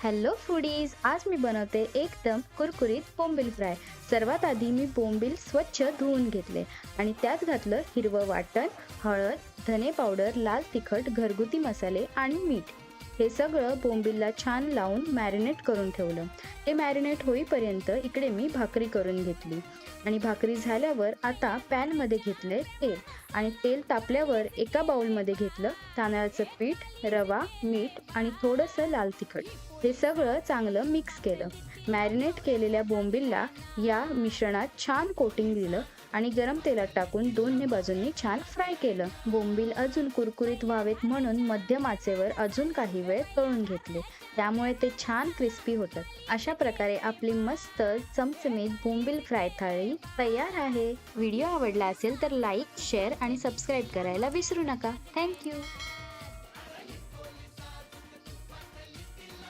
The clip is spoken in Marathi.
हॅलो फूडीज, आज मी बनवते एकदम कुरकुरीत बोंबील फ्राय। सर्वात आधी मी बोंबील स्वच्छ धुवून घेतले आणि त्यात घातलं हिरवं वाटण, हळद, धने पावडर, लाल तिखट, घरगुती मसाले आणि मीठ। हे सगळं बोंबीलला छान लावून मॅरिनेट करून ठेवलं। हे मॅरिनेट होईपर्यंत इकडे मी भाकरी करून घेतली आणि भाकरी झाल्यावर आता पॅनमध्ये घेतले तेल आणि तेल तापल्यावर एका बाउलमध्ये घेतलं तांदळाचं पीठ, रवा, मीठ आणि थोडंसं लाल तिखट। हे सगळं चांगलं मिक्स केलं। मॅरिनेट केलेल्या बोंबीलला या मिश्रणात छान कोटिंग दिलं आणि गरम तेलात टाकून दोन्ही बाजूंनी छान फ्राय केलं। बोंबील अजून कुरकुरीत व्हावेत म्हणून मध्यम आचेवर अजून काही वेळ तळून घेतले, त्यामुळे ते छान क्रिस्पी होतात। अशा प्रकारे आपली मस्त चमचमीत बोंबील फ्राय थाळी तयार आहे। व्हिडिओ आवडला असेल तर लाईक, शेअर आणि सबस्क्राईब करायला विसरू नका। थँक्यू।